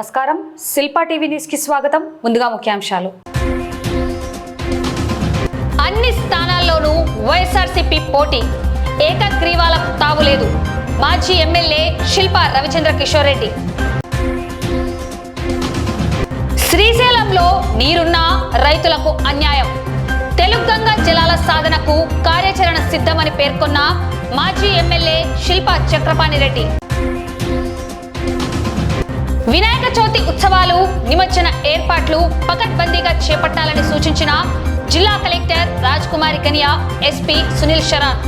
నమస్కారం. Shilpa TV news కి స్వాగతం. ముందుగా ముఖ్యాంశాలు. అన్ని స్థానాల్లోనూ వైఎస్ఆర్సీపీ పోటీ, ఏకగ్రీవాలకు తావులేదు. మాజీ ఎమ్మెల్యే శిల్పా రవిచంద్ర కిషోర్ రెడ్డి. శ్రీశైలంలో నీరున్నా రైతులకు అన్యాయం. తెలుగంగ జలాల సాధనకు కార్యాచరణ సిద్ధమని పేర్కొన్న మాజీ ఎమ్మెల్యే శిల్పా చక్రపాణిరెడ్డి. వినాయక చవితి ఉత్సవాలు, నిమజ్జన ఏర్పాట్లు పకడ్బందీగా చేపట్టాలని సూచించిన జిల్లా collector Raj Kumari Kaniya, SP Sunil Sharan.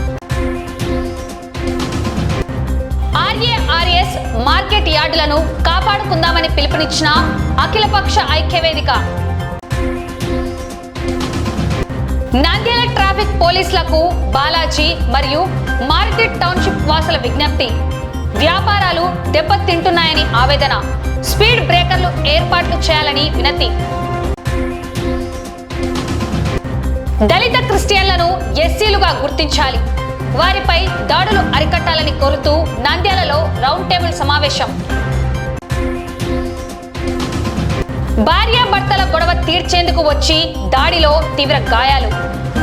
RARS market యార్డులను కాపాడుకుందామని పిలుపునిచ్చిన అఖిలపక్ష ఐక్యవేదిక. నంద్యాల ట్రాఫిక్ పోలీసులకు బాలాజీ మరియు మార్కెట్ టౌన్షిప్ వాసుల విజ్ఞప్తి. వ్యాపారాలు దెబ్బతింటున్నాయని ఆవేదన. స్పీడ్ బ్రేకర్లు ఏర్పాట్లు చేయాలని వినతి. దళిత క్రిస్టియన్లను ఎస్సీలుగా గుర్తించాలి, వారిపై దాడులు అరికట్టాలని కోరుతూ నంద్యాలలో రౌండ్ టేబుల్ సమావేశం. భార్యాభర్తల గొడవ తీర్చేందుకు వచ్చి దాడిలో తీవ్ర గాయాలు.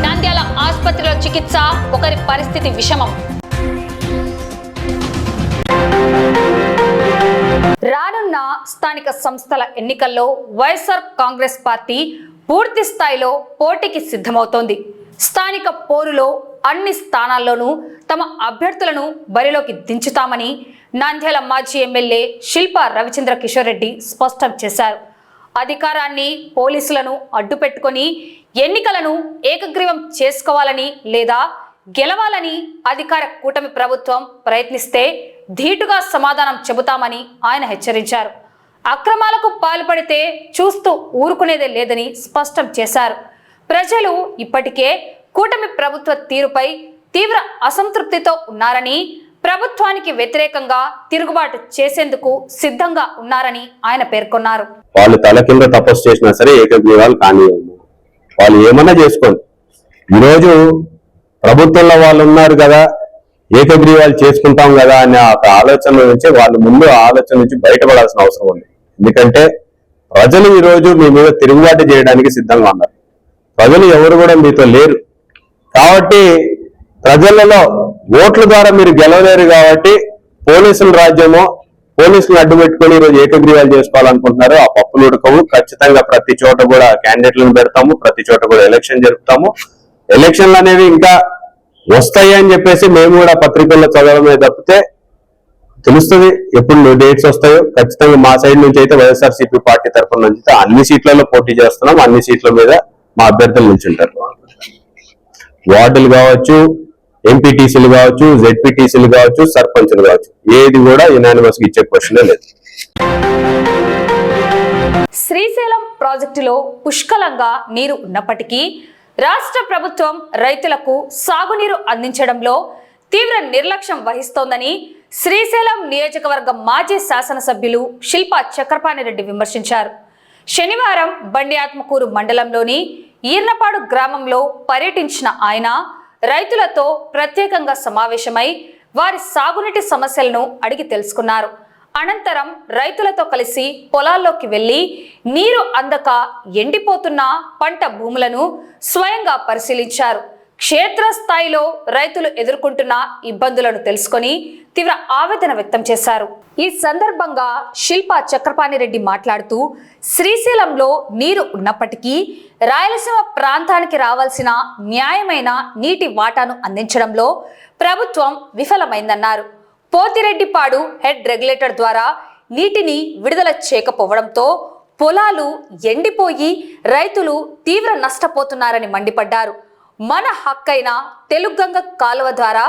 నంద్యాల ఆసుపత్రిలో చికిత్స, ఒకరి పరిస్థితి విషమం. రానున్న స్థానిక సంస్థల ఎన్నికల్లో వైఎస్ఆర్ కాంగ్రెస్ పార్టీ పూర్తి స్థాయిలో పోటీకి సిద్ధమవుతోంది. స్థానిక పోరులో అన్ని స్థానాల్లోనూ తమ అభ్యర్థులను బరిలోకి దించుతామని నంద్యాల మాజీ ఎమ్మెల్యే శిల్పా రవిచంద్ర కిషోర్ రెడ్డి స్పష్టం చేశారు. అధికారాన్ని, పోలీసులను అడ్డుపెట్టుకొని ఎన్నికలను ఏకగ్రీవం చేసుకోవాలని లేదా గెలవాలని అధికార కూటమి ప్రభుత్వం ప్రయత్నిస్తే ధీటుగా సమాధానం చెబుతామని ఆయన హెచ్చరించారు. అక్రమాలకు పాల్పడితే చూస్తూ ఊరుకునేదే లేదని స్పష్టం చేశారు. ప్రజలు ఇప్పటికే కూటమి ప్రభుత్వ తీరుపై తీవ్ర అసంతృప్తితో ఉన్నారని, ప్రభుత్వానికి వ్యతిరేకంగా తిరుగుబాటు చేసేందుకు సిద్ధంగా ఉన్నారని ఆయన పేర్కొన్నారు. వాళ్ళు తల కింద తపస్సు చేసినా సరే ఏకగ్రీవాలు కానివ్వము, వాళ్ళు ఏమన్నా చేసుకోండి. ఈరోజు ప్రభుత్వంలో వాళ్ళు ఉన్నారు కదా, ఏకగ్రీవాలు చేసుకుంటాం కదా అనే ఒక ఆలోచన నుంచి వాళ్ళు ముందు ఆలోచన నుంచి బయటపడాల్సిన అవసరం ఉంది. ఎందుకంటే ప్రజలు ఈరోజు మీ మీద తిరుగుబాటు చేయడానికి సిద్ధంగా ఉన్నారు. ప్రజలు ఎవరు కూడా మీతో లేరు కాబట్టి, ప్రజలలో ఓట్ల ద్వారా మీరు గెలవలేరు కాబట్టి పోలీసుల రాజ్యమో, పోలీసులను అడ్డు పెట్టుకొని ఈరోజు ఏకగ్రీవాలు చేసుకోవాలనుకుంటున్నారు. ఆ పప్పులు ఉడకవు. ఖచ్చితంగా ప్రతి చోట కూడా క్యాండిడేట్లను పెడతాము, ప్రతి చోట కూడా ఎలక్షన్ జరుపుతాము. ఎలక్షన్లు అనేవి ఇంకా వస్తాయి అని చెప్పేసి మేము కూడా పత్రికల్లో చదవడమే తప్పితే తెలుస్తుంది ఎప్పుడు డేట్స్ వస్తాయో. ఖచ్చితంగా మా సైడ్ నుంచి అయితే వైఎస్ఆర్సీపీ పార్టీ తరఫున నుంచి అన్ని సీట్లలో పోటీ చేస్తున్నాం. అన్ని సీట్ల మీద మా అభ్యర్థులు నిల్చుంటారు. వార్డులు కావచ్చు, ఎంపీటీసీలు కావచ్చు, జెడ్పీటీసీలు కావచ్చు, సర్పంచ్లు కావచ్చు, ఏది కూడా యునానిమస్ గా ఇచ్చే క్వశ్చనే లేదు. శ్రీశైలం ప్రాజెక్టులో పుష్కలంగా నీరు ఉన్నప్పటికీ రాష్ట్ర ప్రభుత్వం రైతులకు సాగునీరు అందించడంలో తీవ్ర నిర్లక్ష్యం వహిస్తోందని శ్రీశైలం నియోజకవర్గ మాజీ శాసనసభ్యులు శిల్పా చక్రపాణిరెడ్డి విమర్శించారు. శనివారం బండి ఆత్మకూరు మండలంలోని ఈర్నపాడు గ్రామంలో పర్యటించిన ఆయన రైతులతో ప్రత్యేకంగా సమావేశమై వారి సాగునీటి సమస్యలను అడిగి తెలుసుకున్నారు. అనంతరం రైతులతో కలిసి పొలాల్లోకి వెళ్లి నీరు అందక ఎండిపోతున్న పంట భూములను స్వయంగా పరిశీలించారు. క్షేత్రస్థాయిలో రైతులు ఎదుర్కొంటున్న ఇబ్బందులను తెలుసుకొని తీవ్ర ఆవేదన వ్యక్తం చేశారు. ఈ సందర్భంగా శిల్పా చక్రపాణిరెడ్డి మాట్లాడుతూ, శ్రీశైలంలో నీరు ఉన్నప్పటికీ రాయలసీమ ప్రాంతానికి రావాల్సిన న్యాయమైన నీటి వాటాను అందించడంలో ప్రభుత్వం విఫలమైందన్నారు. పోతిరెడ్డిపాడు హెడ్ రెగ్యులేటర్ ద్వారా నీటిని విడుదల చేయకపోవడంతో పొలాలు ఎండిపోయి రైతులు తీవ్ర నష్టపోతున్నారని మండిపడ్డారు. మన హక్కైన తెలుగంగ కాలువ ద్వారా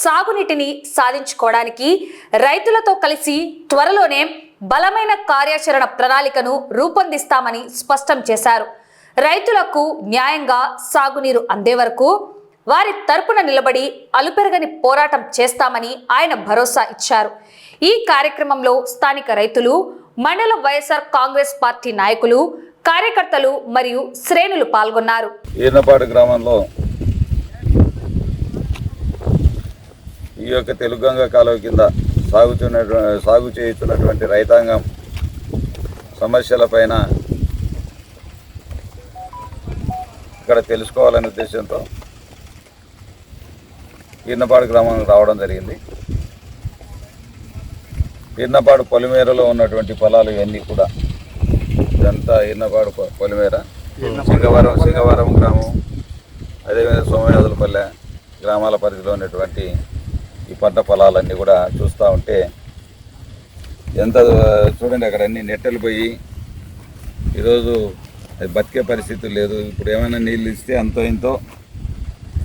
సాగునీటిని సాధించుకోవడానికి రైతులతో కలిసి త్వరలోనే బలమైన కార్యాచరణ ప్రణాళికను రూపొందిస్తామని స్పష్టం చేశారు. రైతులకు న్యాయంగా సాగునీరు అందే వరకు వారి తరపున నిలబడి అలుపెరగని పోరాటం చేస్తామని ఆయన భరోసా ఇచ్చారు. ఈ కార్యక్రమంలో స్థానిక రైతులు, మండల వైఎస్ఆర్ కాంగ్రెస్ పార్టీ నాయకులు, కార్యకర్తలు మరియు శ్రేణులు పాల్గొన్నారు. ఈర్నపాడు గ్రామంలో ఈ యొక్క తెలుగంగ కాలువ కింద సాగు చేస్తున్నటువంటి రైతాంగం సమస్యలపైన ఇక్కడ తెలుసుకోవాలనే ఉద్దేశంతో ఈర్నపాడు గ్రామానికి రావడం జరిగింది. ఈర్నపాడు పొలిమేరలో ఉన్నటువంటి పొలాలు ఇవన్నీ కూడా, ఇదంతా ఈర్నపాడు పొలిమేర, సింగవరం గ్రామం, అదేవిధంగా సోమయాదులపల్లె గ్రామాల పరిధిలో ఉన్నటువంటి ఈ పంట పొలాలన్నీ కూడా చూస్తూ ఉంటే ఎంత చూడండి, అక్కడ అన్ని నెట్టెలు పోయి ఈరోజు బతికే పరిస్థితి లేదు. ఇప్పుడు ఏమైనా నీళ్ళు ఇస్తే అంతో ఇంతో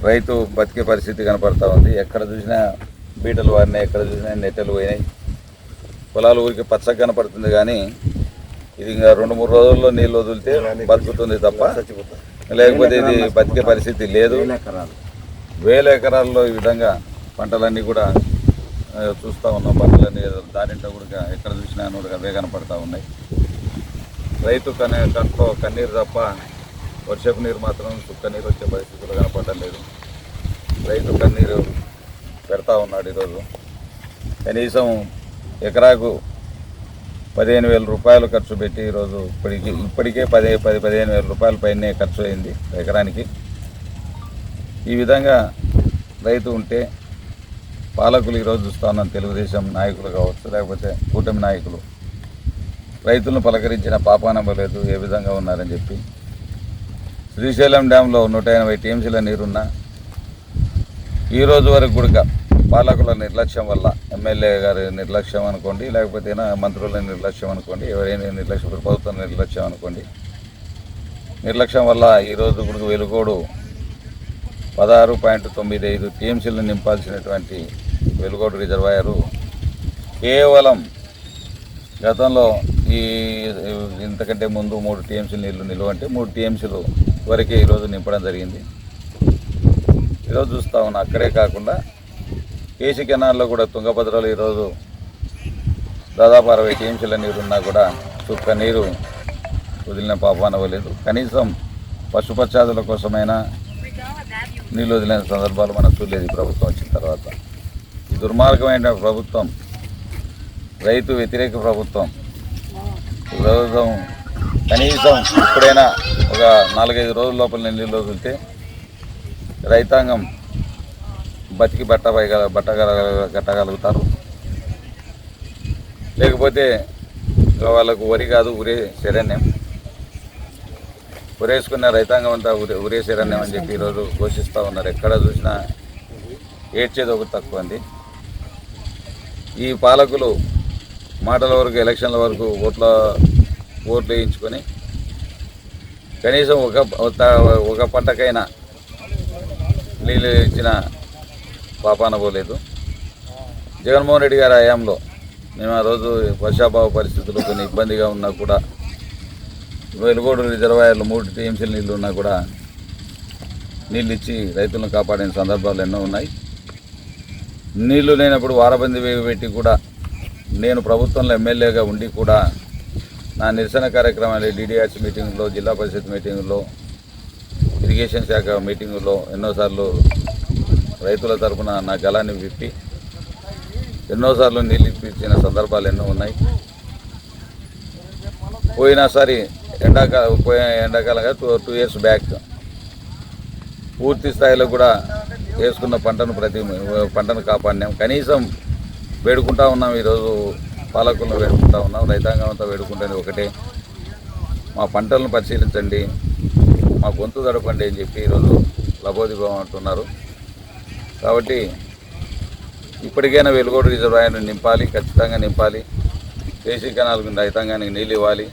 రైతు బతికే పరిస్థితి కనపడతా ఉంది. ఎక్కడ చూసినా బీటలు వారినాయి, ఎక్కడ చూసినా నెట్టెలు పోయినాయి. పొలాలు ఊరికి పచ్చగా కనపడుతుంది, కానీ ఇది ఇంకా 2-3 రోజుల్లో నీళ్ళు వదిలితే బతుకుతుంది తప్ప లేకపోతే ఇది బతికే పరిస్థితి లేదు. 1000 ఎకరాల్లో ఈ విధంగా పంటలన్నీ కూడా చూస్తూ ఉన్నాం. పంటలన్నీ దానింటో కూడా ఎక్కడ చూసినా కూడా అవే కనపడతా ఉన్నాయి. రైతు కంట్లో కన్నీరు తప్ప వర్షపు నీరు మాత్రం చుక్క నీరు వచ్చే పరిస్థితులు కనపడడం లేదు. రైతు కన్నీరు పెడతా ఉన్నాడు. ఈరోజు కనీసం ఎకరాకు 15,000 రూపాయలు ఖర్చు పెట్టి ఈరోజు ఇప్పటికే 15,000 రూపాయల పైనే ఖర్చు అయింది ఎకరానికి. ఈ విధంగా రైతు ఉంటే పాలకులు ఈరోజు చూస్తా ఉన్నాం, తెలుగుదేశం నాయకులు కావచ్చు, లేకపోతే కూటమి నాయకులు రైతులను పలకరించిన పాపాన లేదు ఏ విధంగా ఉన్నారని చెప్పి. శ్రీశైలం డ్యాంలో 180 టీఎంసీల నీరున్నా ఈరోజు వరకు కూడా పాలకుల నిర్లక్ష్యం వల్ల, ఎమ్మెల్యే గారి నిర్లక్ష్యం అనుకోండి, లేకపోతే మంత్రుల నిర్లక్ష్యం అనుకోండి, ఎవరైనా నిర్లక్ష్యం, ప్రభుత్వం నిర్లక్ష్యం అనుకోండి, నిర్లక్ష్యం వల్ల ఈరోజు కూడా వెలుగోడు 16.95 టీఎంసీలను నింపాల్సినటువంటి వెలుగోడు రిజర్వాయరు కేవలం గతంలో ఇంతకంటే ముందు 3 టీఎంసీలు నీళ్లు నిలువ అంటే 3 టీఎంసీలు వరకే ఈరోజు నింపడం జరిగింది. ఈరోజు చూస్తూ ఉన్నా. అక్కడే కాకుండా కేసీ కెనాల్లో కూడా తుంగభద్రలో ఈరోజు దాదాపు 60 టీఎంసీల నీరున్నా కూడా చుక్క నీరు వదిలిన పాపాన అవ్వలేదు. కనీసం పశుపక్షాదుల కోసమైనా నీళ్ళు వదిలిన సందర్భాలు మనం చూడలేదు ఈ ప్రభుత్వం వచ్చిన తర్వాత. ఈ దుర్మార్గమైన ప్రభుత్వం, రైతు వ్యతిరేక ప్రభుత్వం కనీసం ఇప్పుడైనా ఒక 4-5 రోజుల లోపల నీళ్ళు వదిలితే రైతాంగం బతికి కట్టగలుగుతారు. లేకపోతే వాళ్ళకు వరి కాదు ఉరే శరణ్యం, ఉరేసుకున్న రైతాంగం అంతా ఉరే శరణ్యం అని చెప్పి ఈరోజు ఘోషిస్తూ ఉన్నారు. ఎక్కడ చూసినా ఏడ్చేది ఒకటి తక్కువ ఉంది. ఈ పాలకులు మాటల వరకు, ఎలక్షన్ల వరకు ఓట్లు వేయించుకొని కనీసం ఒక పంటకైనా నీళ్ళు ఇచ్చిన పాపాన పోలేదు. జగన్మోహన్ రెడ్డి గారి హయాంలో మేము ఆ రోజు వర్షాభావ పరిస్థితులు కొన్ని ఇబ్బందిగా ఉన్నా కూడా, వెలుగోడు రిజర్వాయర్లు 3 టీఎంసీల నీళ్ళు ఉన్నా కూడా నీళ్ళు ఇచ్చి రైతులను కాపాడిన సందర్భాలు ఎన్నో ఉన్నాయి. నీళ్లు లేనప్పుడు వారబంది పెట్టి కూడా, నేను ప్రభుత్వంలో ఎమ్మెల్యేగా ఉండి కూడా నా నిరసన కార్యక్రమాలు DDRC మీటింగ్లో, జిల్లా పరిషత్ మీటింగుల్లో, ఇరిగేషన్ శాఖ మీటింగుల్లో ఎన్నోసార్లు రైతుల తరఫున నా గలాన్ని విప్పి ఎన్నోసార్లు నీళ్ళు ఇప్పించిన సందర్భాలు ఎన్నో ఉన్నాయి. పోయినసారి ఎండాకాలంగా 2 years బ్యాక్ పూర్తి స్థాయిలో కూడా వేసుకున్న పంటను కాపాడినాం. కనీసం వేడుకుంటా ఉన్నాం. ఈరోజు పాలకులను వేడుకుంటా ఉన్నాం, రైతాంగం అంతా వేడుకుంటుంది ఒకటే, మా పంటలను పరిశీలించండి, మా గొంతు తడపండి అని చెప్పి ఈరోజు లబోదిబోం అంటున్నారు. కాబట్టి ఇప్పటికైనా వెలుగోడు రిజర్వాయర్ను నింపాలి, ఖచ్చితంగా నింపాలి. కేసీ కెనాల్కు రైతాంగానికి నీళ్ళు ఇవ్వాలి.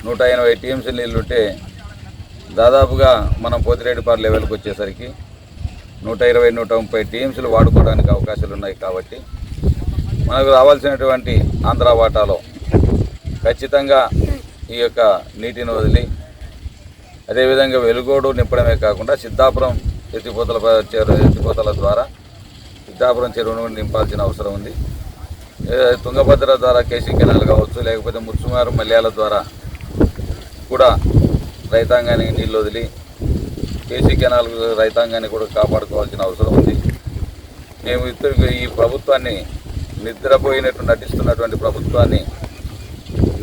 180 టీఎంసీ నీళ్ళు ఉంటే దాదాపుగా మనం పోతిరెడ్డిపాడు లెవెల్కి వచ్చేసరికి 120-130 టీఎంసీలు వాడుకోవడానికి అవకాశాలు ఉన్నాయి. కాబట్టి మనకు రావాల్సినటువంటి ఆంధ్ర వాటాలో ఖచ్చితంగా ఈ యొక్క నీటిని వదిలి, అదేవిధంగా వెలుగోడు నింపడమే కాకుండా సిద్ధాపురం ఎత్తిపోతల ద్వారా సిద్ధాపురం చెరువును నింపాల్సిన అవసరం ఉంది. తుంగభద్ర ద్వారా కేసీ కెనాల్ కావచ్చు, లేకపోతే ముచ్చుమారు మల్యాల ద్వారా కూడా రైతాంగానికి నీళ్ళు వదిలి కేసీ కెనాల్ రైతాంగాన్ని కూడా కాపాడుకోవాల్సిన అవసరం ఉంది. మేము ఈ ప్రభుత్వాన్ని, నిద్రపోయినట్టు నటిస్తున్నటువంటి ప్రభుత్వాన్ని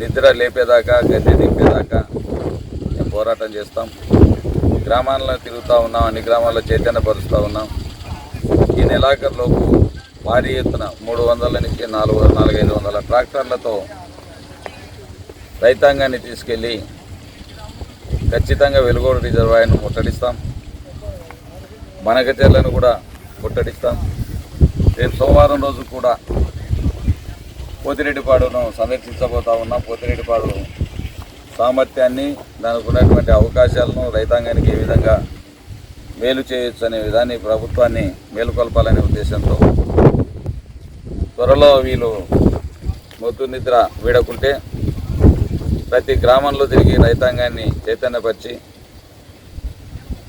నిద్ర లేపేదాకా, గద్దె దింపేదాకా మేము పోరాటం చేస్తాం. గ్రామాల్లో తిరుగుతూ ఉన్నాం, అన్ని గ్రామాల్లో చైతన్యపరుస్తూ ఉన్నాం. ఈ నెలాఖరులోపు భారీ ఎత్తున 300 నుంచి 400-500 ట్రాక్టర్లతో రైతాంగాన్ని తీసుకెళ్ళి ఖచ్చితంగా వెలుగోడు రిజర్వాయర్ను ముట్టడిస్తాం. మనకచెర్లను కూడా ముట్టడిస్తాం. రేపు సోమవారం రోజు కూడా పోతిరెడ్డిపాడును సందర్శించబోతా ఉన్నాం. పోతిరెడ్డిపాడు సామర్థ్యాన్ని, దానికి ఉన్నటువంటి అవకాశాలను, రైతాంగానికి ఏ విధంగా మేలు చేయొచ్చు అనే విధాన్ని ప్రభుత్వాన్ని మేలుకొల్పాలనే ఉద్దేశంతో త్వరలో వీళ్ళు మొద్దు నిద్ర వీడకుంటే ప్రతి గ్రామంలో తిరిగి రైతాంగాన్ని చైతన్యపరిచి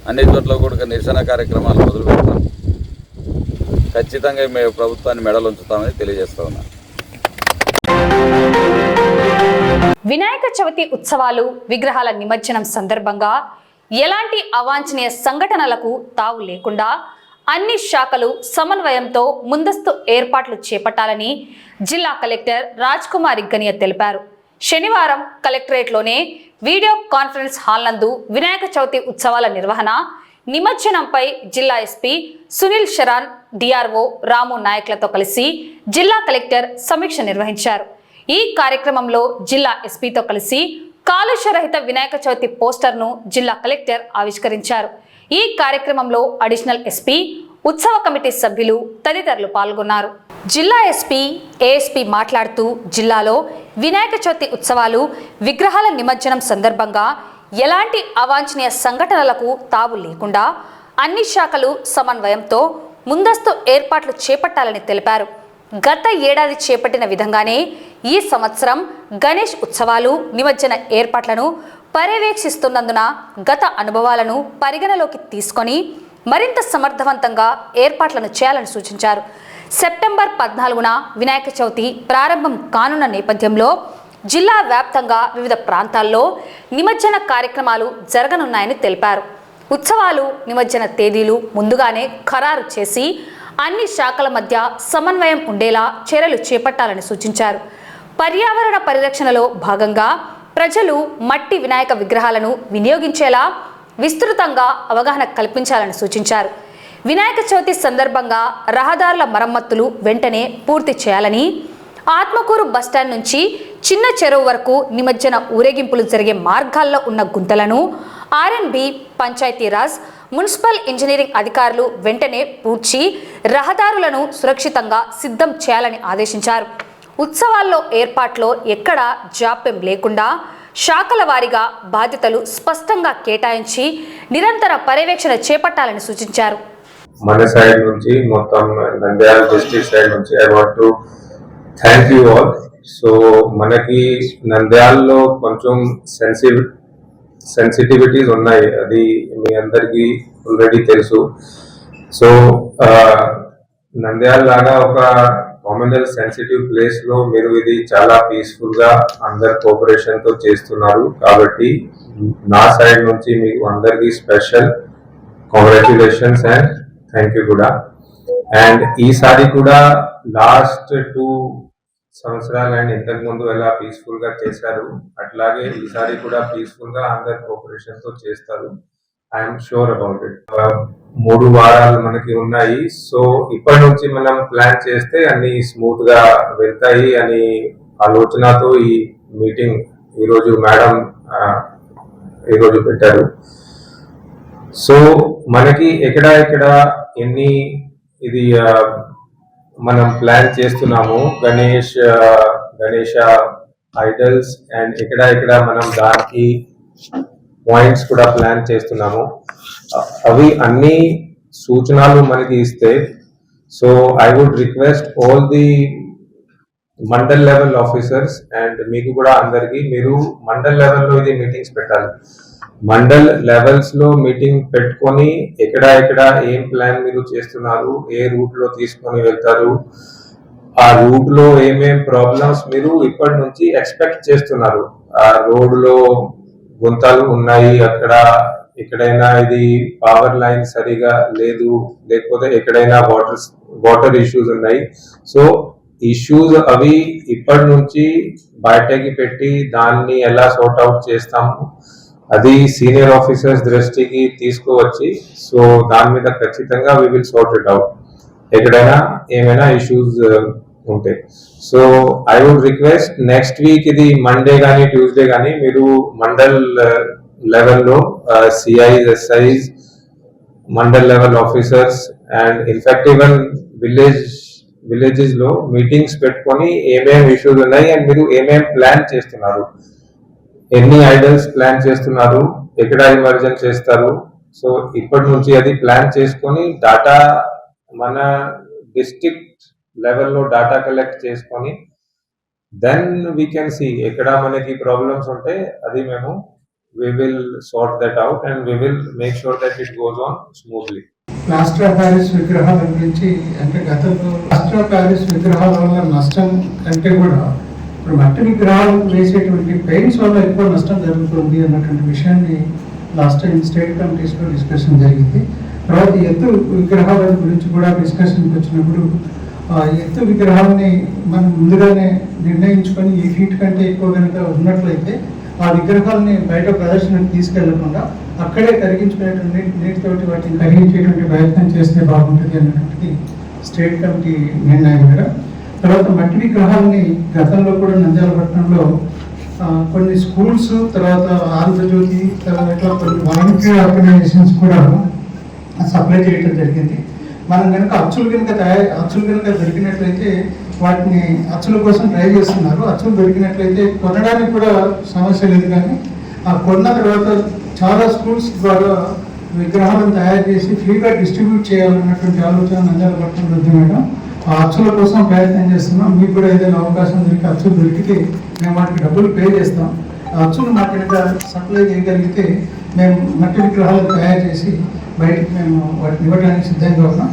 అన్ని చోట్ల కూడా నిరసన కార్యక్రమాలు మొదలు పెడతాం. ఖచ్చితంగా మేము ప్రభుత్వాన్ని మెడలు ఉంచుతామని తెలియజేస్తా ఉన్నాం. వినాయక చవితి ఉత్సవాలు, విగ్రహాల నిమజ్జనం సందర్భంగా ఎలాంటి అవాంఛనీయ సంఘటనలకు తావు లేకుండా అన్ని శాఖలు సమన్వయంతో ముందస్తు ఏర్పాట్లు చేపట్టాలని జిల్లా కలెక్టర్ రాజ్ కుమార్ గనియా తెలిపారు. శనివారం కలెక్టరేట్లోనే వీడియో కాన్ఫరెన్స్ హాల్ నందు వినాయక చవితి ఉత్సవాల నిర్వహణ, నిమజ్జనంపై జిల్లా ఎస్పీ సునీల్ శరణ్, డిఆర్ఓ రాము నాయక్లతో కలిసి జిల్లా కలెక్టర్ సమీక్ష నిర్వహించారు. ఈ కార్యక్రమంలో జిల్లా ఎస్పీతో కలిసి కాలుష్యరహిత వినాయక చవితి పోస్టర్ను జిల్లా కలెక్టర్ ఆవిష్కరించారు. ఈ కార్యక్రమంలో అడిషనల్ ఎస్పీ, ఉత్సవ కమిటీ సభ్యులు తదితరులు పాల్గొన్నారు. జిల్లా ఎస్పీ, ఏఎస్పీ మాట్లాడుతూ జిల్లాలో వినాయక చవితి ఉత్సవాలు, విగ్రహాల నిమజ్జనం సందర్భంగా ఎలాంటి అవాంఛనీయ సంఘటనలకు తావు లేకుండా అన్ని శాఖలు సమన్వయంతో ముందస్తు ఏర్పాట్లు చేపట్టాలని తెలిపారు. గత ఏడాది చేపట్టిన విధంగానే ఈ సంవత్సరం గణేష్ ఉత్సవాలు, నిమజ్జన ఏర్పాట్లను పర్యవేక్షిస్తున్నందున గత అనుభవాలను పరిగణలోకి తీసుకొని మరింత సమర్థవంతంగా ఏర్పాట్లను చేయాలని సూచించారు. సెప్టెంబర్ 14న వినాయక చవితి ప్రారంభం కానున్న నేపథ్యంలో జిల్లా వ్యాప్తంగా వివిధ ప్రాంతాల్లో నిమజ్జన కార్యక్రమాలు జరగనున్నాయని తెలిపారు. ఉత్సవాలు, నిమజ్జన తేదీలు ముందుగానే ఖరారు చేసి అన్ని శాఖల మధ్య సమన్వయం ఉండేలా చర్యలు చేపట్టాలని సూచించారు. పర్యావరణ పరిరక్షణలో భాగంగా ప్రజలు మట్టి వినాయక విగ్రహాలను వినియోగించేలా విస్తృతంగా అవగాహన కల్పించాలని సూచించారు. వినాయక చవితి సందర్భంగా రహదారుల మరమ్మతులు వెంటనే పూర్తి చేయాలని, ఆత్మకూరు బస్టాండ్ నుంచి చిన్న చెరువు వరకు నిమజ్జన ఊరేగింపులు జరిగే మార్గాల్లో ఉన్న గుంతలను ఆర్ఎన్బి, పంచాయతీరాజ్, మున్సిపల్ ఇంజనీరింగ్ అధికారులు వెంటనే పూడ్చి రహదారులను సురక్షితంగా సిద్ధం చేయాలని ఆదేశించారు. ఉత్సవాల్లో ఏర్పాట్లో ఎక్కడా జాప్యం లేకుండా శాఖల వారీగా బాధ్యతలు స్పష్టంగా కేటాయించి నిరంతర పర్యవేక్షణ చేపట్టాలని సూచించారు. మన సైడ్ నుంచి మొత్తం నంద్యాల డిస్ట్రిక్ట్ సైడ్ నుంచి I want to thank you all. So మనకి నంద్యాలలో కొంచెం సెన్సిటివిటీస్ ఉన్నాయి, అది మీ అందరికీ ఆల్రెడీ తెలుసు. సో నంద్యాల లాగా ఒక కామనల్ సెన్సిటివ్ ప్లేస్ లో మీరు ఇది చాలా పీస్ఫుల్ గా అందరు కోఆపరేషన్ తో చేస్తున్నారు. కాబట్టి నా సైడ్ నుంచి మీకు అందరికీ special congratulations and thank you కూడా. అండ్ ఈసారి కూడా లాస్ట్ 2 సంవత్సరాలు అండ్ ఇంతకు ముందు ఎలా పీస్ఫుల్ గా చేశారు అట్లాగే ఈసారి కూడా పీస్ఫుల్ గా అందరు కోఆపరేషన్ తో చేస్తారు. I'm sure about it. 3 వారాలు మనకి ఉన్నాయి. సో ఇప్పటి నుంచి మనం ప్లాన్ చేస్తే అన్ని స్మూత్ గా వెళ్తాయి అని ఆలోచనతో ఈ మీటింగ్ ఈరోజు మేడం ఈరోజు పెట్టారు. సో మనకి ఎక్కడ ఎన్ని ఇది మనం ప్లాన్ చేస్తున్నాము, గణేష ఐడల్స్ అండ్ ఎక్కడ మనం దానికి పాయింట్స్ కూడా ప్లాన్ చేస్తున్నాము. అవి అన్ని సూచనలు మనకి ఇస్తే, so I would request all the mandal level officers and మీకు కూడా అందరికి మీరు మండల్ లెవెల్లో ఇది మీటింగ్స్ పెట్టాలి. మండల్ లెవెల్స్ లో మీటింగ్ పెట్టుకొని ఎక్కడ ఏం ప్లాన్ మీరు చేస్తున్నారు, ఏ రూట్ లో తీసుకొని వెళ్తారు, ఆ రూట్ లో ఏమేం ప్రాబ్లమ్స్ మీరు ఇప్పటి నుంచి ఎక్స్పెక్ట్ చేస్తున్నారు, ఆ రోడ్ లో గుంతలు ఉన్నాయి, ఎక్కడైనా ఇది పవర్ లైన్ సరిగా లేదు, లేకపోతే ఎక్కడైనా వాటర్ ఇష్యూస్ ఉన్నాయి. సో ఇష్యూస్ అవి ఇప్పటి నుంచి బయటకి పెట్టి దాన్ని ఎలా సార్ట్ అవుట్ చేస్తాము అది సీనియర్ ఆఫీసర్స్ దృష్టికి తీసుకువచ్చి సో దాని మీద ఖచ్చితంగా we will sort it out ఎక్కడైనా ఏమైనా ఇష్యూస్ ఉంటాయి. So I would request next week ఇది మండే కానీ ట్యూస్డే కానీ మీరు మండల్ లెవెల్లో CIs SIs mandal level officers and in fact even villages లో మీటింగ్స్ పెట్టుకొని ఏమేమి ఇష్యూస్ ఉన్నాయి అండ్ మీరు ఏమేమి ప్లాన్ చేస్తున్నారు, ఎన్ని ఐడల్స్ ప్లాన్ చేస్తున్నారు, ఎక్కడ ఇమర్జెన్స్ చేస్తారు. సో ఇప్పటి నుంచి అది ప్లాన్ చేసుకొని డాటా మన డిస్ట్రిక్ట్ లెవెల్లో డాటా కలెక్ట్ చేసుకొని దెన్ వీ కెన్ సీ ఎక్కడ మనకి ప్రాబ్లమ్స్ ఉంటే అది మేము we will sort that out and we will make sure that it goes on smoothly. Plaster of Paris విగ్రహాల గురించి అంటే గతంలో ప్లాస్టర్ ఆఫ్ ప్యారిస్ విగ్రహాల వల్ల నష్టం కంటే కూడా ఇప్పుడు మట్టి విగ్రహాలు వేసేటువంటి పెయింట్స్ వల్ల ఎక్కువ నష్టం జరుగుతుంది అన్నటువంటి విషయాన్ని లాస్ట్ టైం స్టేట్ కమిటీస్లో డిస్కషన్ జరిగింది. తర్వాత ఎత్తు విగ్రహాల గురించి కూడా డిస్కషన్కి వచ్చినప్పుడు ఎత్తు విగ్రహాలని మనం ముందుగానే నిర్ణయించుకొని ఈ ఫీట్ కంటే ఎక్కువ కనుక ఉన్నట్లయితే ఆ విగ్రహాలని బయట ప్రదర్శనకు తీసుకెళ్లకుండా అక్కడే కరిగించుకునేటువంటి నీటితోటి వాటిని కరిగించేటువంటి ప్రయత్నం చేస్తే బాగుంటుంది అన్నటువంటిది స్టేట్ కమిటీ నిర్ణయం కూడా. తర్వాత మట్టి విగ్రహాలని గతంలో కూడా నంద్యాల పట్టణంలో కొన్ని స్కూల్స్ తర్వాత ఆంధ్రజ్యోతి తర్వాత ఇట్లా కొన్ని వాలంటీర్ ఆర్గనైజేషన్స్ కూడా సప్లై చేయడం జరిగింది. మనం కనుక అచ్చులు కనుక దొరికినట్లయితే వాటిని అచ్చుల కోసం ట్రై చేస్తున్నారు. అచ్చులు దొరికినట్లయితే కొనడానికి కూడా సమస్య లేదు, కానీ ఆ కొన్న తర్వాత చాలా స్కూల్స్ ద్వారా విగ్రహాలను తయారు చేసి ఫ్రీగా డిస్ట్రిబ్యూట్ చేయాలన్నటువంటి ఆలోచన నంద్యాల పట్టణంలో ఉంది మేడం. ఆ అచ్చుల కోసం ప్రయత్నం చేస్తున్నాం. మీకు కూడా ఏదైనా అవకాశం దొరికి అచ్చులు దొరికితే మేము వాటికి డబ్బులు పే చేస్తాం. ఆ అచ్చులు మాకు కనుక సప్లై చేయగలిగితే మేము మట్టి విగ్రహాలను తయారు చేసి బయటికి మేము వాటిని ఇవ్వడానికి సిద్ధంగా ఉన్నాం.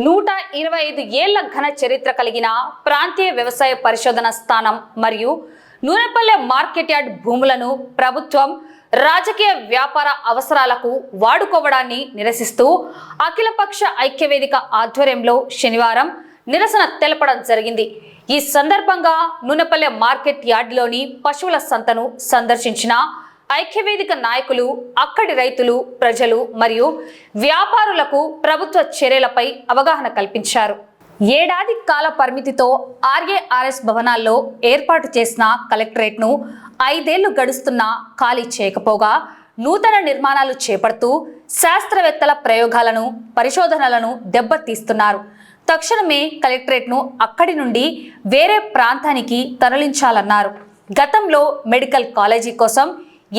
125 ఏళ్ల ఘన చరిత్ర కలిగిన ప్రాంతీయ వ్యవసాయ పరిశోధన స్థానం మరియు నూనెపల్లె మార్కెట్ యార్డ్ భూములను ప్రభుత్వం రాజకీయ వ్యాపార అవసరాలకు వాడుకోవడాన్ని నిరసిస్తూ అఖిలపక్ష ఐక్యవేదిక ఆధ్వర్యంలో శనివారం నిరసన తెలపడం జరిగింది. ఈ సందర్భంగా నూనెపల్లె మార్కెట్ యార్డ్లోని పశువుల సంతను సందర్శించిన ఐక్యవేదిక నాయకులు అక్కడి రైతులు, ప్రజలు మరియు వ్యాపారులకు ప్రభుత్వ చర్యలపై అవగాహన కల్పించారు. ఏడాది కాల పరిమితితో ఆర్ఏఆర్ఎస్ భవనాల్లో ఏర్పాటు చేసిన కలెక్టరేట్ను 5 ఏళ్లు గడుస్తున్నా ఖాళీ చేయకపోగా నూతన నిర్మాణాలు చేపడుతూ శాస్త్రవేత్తల ప్రయోగాలను, పరిశోధనలను దెబ్బతీస్తున్నారు. తక్షణమే కలెక్టరేట్ను అక్కడి నుండి వేరే ప్రాంతానికి తరలించాలన్నారు. గతంలో మెడికల్ కాలేజీ కోసం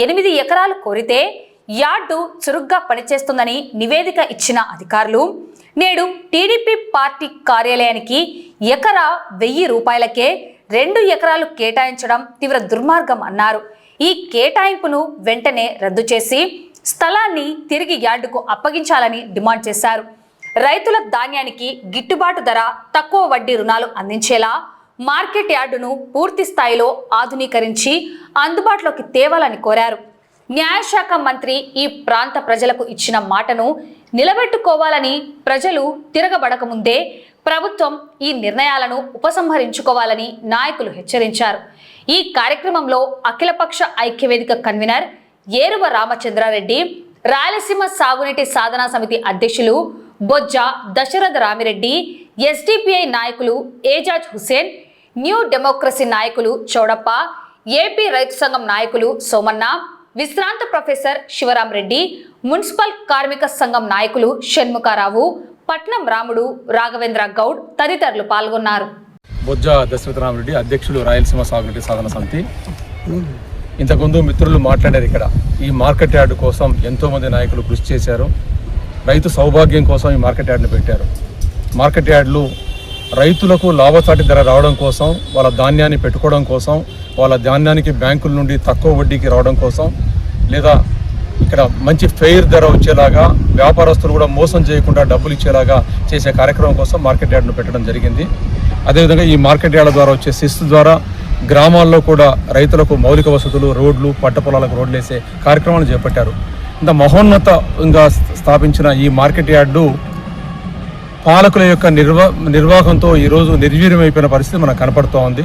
8 ఎకరాలు కోరితే యార్డు చురుగ్గా పనిచేస్తుందని నివేదిక ఇచ్చిన అధికారులు నేడు టీడీపీ పార్టీ కార్యాలయానికి ఎకరా 1000 రూపాయలకే 2 ఎకరాలు కేటాయించడం తీవ్ర దుర్మార్గం అన్నారు. ఈ కేటాయింపును వెంటనే రద్దు చేసి స్థలాన్ని తిరిగి యార్డుకు అప్పగించాలని డిమాండ్ చేశారు. రైతుల ధాన్యానికి గిట్టుబాటు ధర, తక్కువ వడ్డీ రుణాలు అందించేలా మార్కెట్ యార్డును పూర్తి స్థాయిలో ఆధునీకరించి అందుబాటులోకి తేవాలని కోరారు. న్యాయశాఖ మంత్రి ఈ ప్రాంత ప్రజలకు ఇచ్చిన మాటను నిలబెట్టుకోవాలని, ప్రజలు తిరగబడకముందే ప్రభుత్వం ఈ నిర్ణయాలను ఉపసంహరించుకోవాలని నాయకులు హెచ్చరించారు. ఈ కార్యక్రమంలో అఖిలపక్ష ఐక్యవేదిక కన్వీనర్ ఏరువ రామచంద్రారెడ్డి, రాయలసీమ సాగునీటి సాధనా సమితి అధ్యక్షులు బొజ్జ దశరథ రామిరెడ్డి, ఎస్డిపిఐ నాయకులు ఏజాజ్ హుసేన్, న్యూ డెమోక్రసీ నాయకులు చౌడప్ప, ఏపీ రైతు సంఘం నాయకులు సోమన్న, విశ్రాంత ప్రొఫెసర్ శివరాం రెడ్డి, మున్సిపల్ కార్మిక సంఘం నాయకులు షణ్ముఖారావు, పట్నం రాముడు, రాఘవేంద్ర గౌడ్ తదితరులు పాల్గొన్నారు. బొజ్జ దశరథ రామిరెడ్డి, అధ్యక్షులు రాయలసీమ సాగునీటి సాధన సమితి. ఇంతకుముందు మిత్రులు మాట్లాడారు. ఇక్కడ ఈ మార్కెట్ యార్డు కోసం ఎంతోమంది నాయకులు కృషి చేశారు. రైతు సౌభాగ్యం కోసం ఈ మార్కెట్ యార్డును పెట్టారు. మార్కెట్ యార్డులు రైతులకు లాభసాటి ధర రావడం కోసం, వాళ్ళ ధాన్యాన్ని పెట్టుకోవడం కోసం, వాళ్ళ ధాన్యానికి బ్యాంకుల నుండి తక్కువ వడ్డీకి రావడం కోసం, లేదా ఇక్కడ మంచి ఫెయిర్ ధర వచ్చేలాగా, వ్యాపారస్తులు కూడా మోసం చేయకుండా డబ్బులు ఇచ్చేలాగా చేసే కార్యక్రమం కోసం మార్కెట్ యార్డును పెట్టడం జరిగింది. అదేవిధంగా ఈ మార్కెట్ యార్డు ద్వారా వచ్చే శిస్తు ద్వారా గ్రామాల్లో కూడా రైతులకు మౌలిక వసతులు, రోడ్లు, పంట పొలాలకు రోడ్లు వేసే కార్యక్రమాలు చేపట్టారు. ఇంత మహోన్నతంగా స్థాపించిన ఈ మార్కెట్ యార్డు పాలకుల యొక్క నిర్వాహంతో ఈరోజు నిర్వీర్యమైపోయిన పరిస్థితి మనకు కనపడుతూ ఉంది.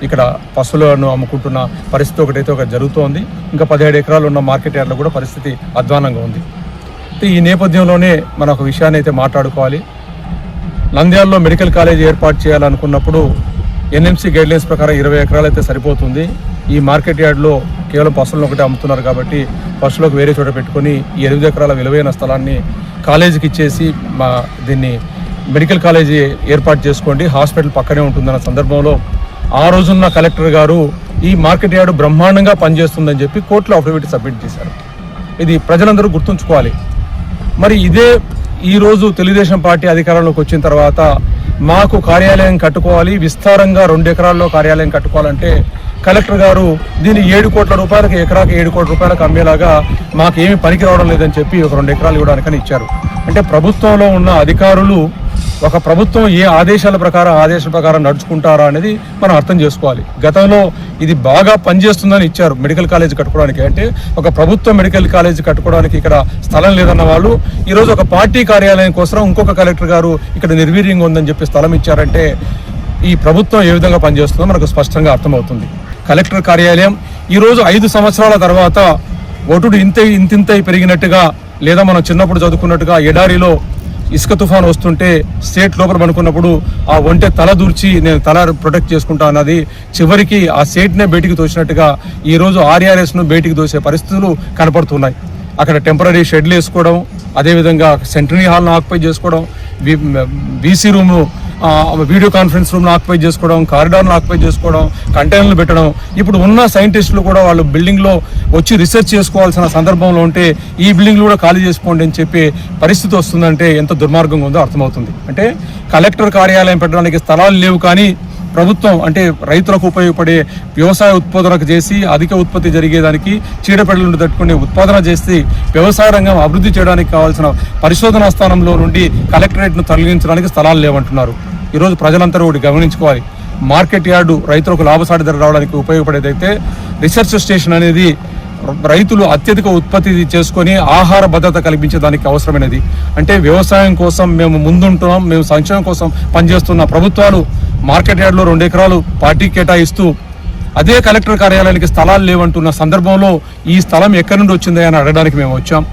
ఇక్కడ పశువులను అమ్ముకుంటున్న పరిస్థితి ఒకటైతే ఒకటి జరుగుతోంది. ఇంకా 17 ఎకరాలు ఉన్న మార్కెట్ యార్డ్లో కూడా పరిస్థితి అధ్వానంగా ఉంది. ఈ నేపథ్యంలోనే మనం ఒక విషయాన్ని అయితే మాట్లాడుకోవాలి. నంద్యాలలో మెడికల్ కాలేజ్ ఏర్పాటు చేయాలనుకున్నప్పుడు ఎన్ఎంసీ గైడ్లైన్స్ ప్రకారం 20 ఎకరాలు అయితే సరిపోతుంది. ఈ మార్కెట్ యార్డ్లో కేవలం పశువులను ఒకటే అమ్ముతున్నారు కాబట్టి పశువులకు వేరే చోట పెట్టుకొని ఈ 8 ఎకరాల విలువైన స్థలాన్ని కాలేజీకి ఇచ్చేసి దీన్ని మెడికల్ కాలేజీ ఏర్పాటు చేసుకోండి, హాస్పిటల్ పక్కనే ఉంటుందన్న సందర్భంలో ఆ రోజున్న కలెక్టర్ గారు ఈ మార్కెట్ యార్డు బ్రహ్మాండంగా పనిచేస్తుందని చెప్పి కోర్టులో అఫిడవిట్ సబ్మిట్ చేశారు. ఇది ప్రజలందరూ గుర్తుంచుకోవాలి. మరి ఇదే ఈరోజు తెలుగుదేశం పార్టీ అధికారంలోకి వచ్చిన తర్వాత మాకు కార్యాలయం కట్టుకోవాలి, విస్తారంగా 2 ఎకరాల్లో కార్యాలయం కట్టుకోవాలంటే కలెక్టర్ గారు దీన్ని 7 కోట్ల రూపాయలకు, ఎకరాకి 7 కోట్ల రూపాయలకు అమ్మేలాగా మాకేమీ పనికి రావడం లేదని చెప్పి ఒక 2 ఎకరాలు ఇవ్వడానికని ఇచ్చారు. అంటే ప్రభుత్వంలో ఉన్న అధికారులు ఒక ప్రభుత్వం ఏ ఆదేశాల ప్రకారం నడుచుకుంటారా అనేది మనం అర్థం చేసుకోవాలి. గతంలో ఇది బాగా పనిచేస్తుందని ఇచ్చారు మెడికల్ కాలేజ్ కట్టుకోవడానికి. అంటే ఒక ప్రభుత్వ మెడికల్ కాలేజ్ కట్టుకోవడానికి ఇక్కడ స్థలం లేదన్న వాళ్ళు ఈరోజు ఒక పార్టీ కార్యాలయం కోసం ఇంకొక కలెక్టర్ గారు ఇక్కడ నిర్వీర్యంగా ఉందని చెప్పి స్థలం ఇచ్చారంటే ఈ ప్రభుత్వం ఏ విధంగా పనిచేస్తుందో మనకు స్పష్టంగా అర్థమవుతుంది. కలెక్టర్ కార్యాలయం ఈరోజు 5 సంవత్సరాల తర్వాత ఒటుడు ఇంతింతై పెరిగినట్టుగా, లేదా మనం చిన్నప్పుడు చదువుకున్నట్టుగా ఎడారిలో ఇసుక తుఫాను వస్తుంటే స్టేట్ లోపల పనుకున్నప్పుడు ఆ ఒంటె తల దూర్చి నేను తల ప్రొటెక్ట్ చేసుకుంటా అన్నది చివరికి ఆ స్టేట్నే బయటికి తోసినట్టుగా ఈరోజు ఆర్ఆర్ఎస్ను బయటికి తోసే పరిస్థితులు కనపడుతున్నాయి. అక్కడ టెంపరీ షెడ్లు వేసుకోవడం, అదేవిధంగా సెంట్రనీ హాల్ను ఆక్యుపై చేసుకోవడం, బీసీ రూమ్ను వీడియో కాన్ఫరెన్స్ రూమ్ను ఆక్యుపై చేసుకోవడం, కారిడార్ను ఆక్యుపై చేసుకోవడం, కంటైనర్లు పెట్టడం. ఇప్పుడు ఉన్న సైంటిస్టులు కూడా వాళ్ళు బిల్డింగ్లో వచ్చి రీసెర్చ్ చేసుకోవాల్సిన సందర్భంలో ఉంటే ఈ బిల్డింగ్లు కూడా ఖాళీ చేసుకోండి అని చెప్పి పరిస్థితి వస్తుందంటే ఎంత దుర్మార్గంగా ఉందో అర్థమవుతుంది. అంటే కలెక్టర్ కార్యాలయం పెట్టడానికి స్థలాలు లేవు, కానీ ప్రభుత్వం అంటే రైతులకు ఉపయోగపడే వ్యవసాయ ఉత్పాదనకు చేసి అధిక ఉత్పత్తి జరిగేదానికి చీడపీడలను తట్టుకునే ఉత్పాదన చేసి వ్యవసాయ రంగం అభివృద్ధి చేయడానికి కావాల్సిన పరిశోధనా స్థానంలో నుండి కలెక్టరేట్ను తొలగించడానికి స్థలాలు లేవంటున్నారు. ఈరోజు ప్రజలందరూ ఒకటి గమనించుకోవాలి. మార్కెట్ యార్డు రైతులకు లాభసాటి ధర రావడానికి ఉపయోగపడేదైతే రీసెర్చ్ స్టేషన్ అనేది రైతులు అత్యధిక ఉత్పత్తి చేసుకొని ఆహార భద్రత కల్పించేదానికి అవసరమైనది. అంటే వ్యవసాయం కోసం మేము ముందుంటున్నాం, మేము సంక్షేమం కోసం పనిచేస్తున్న ప్రభుత్వాలు మార్కెట్ యార్డ్లో 2 ఎకరాలు పార్టీకి కేటాయిస్తూ అదే కలెక్టర్ కార్యాలయానికి స్థలాలు లేవంటున్న సందర్భంలో ఈ స్థలం ఎక్కడి నుండి వచ్చింది అని అడగడానికి మేము వచ్చాం.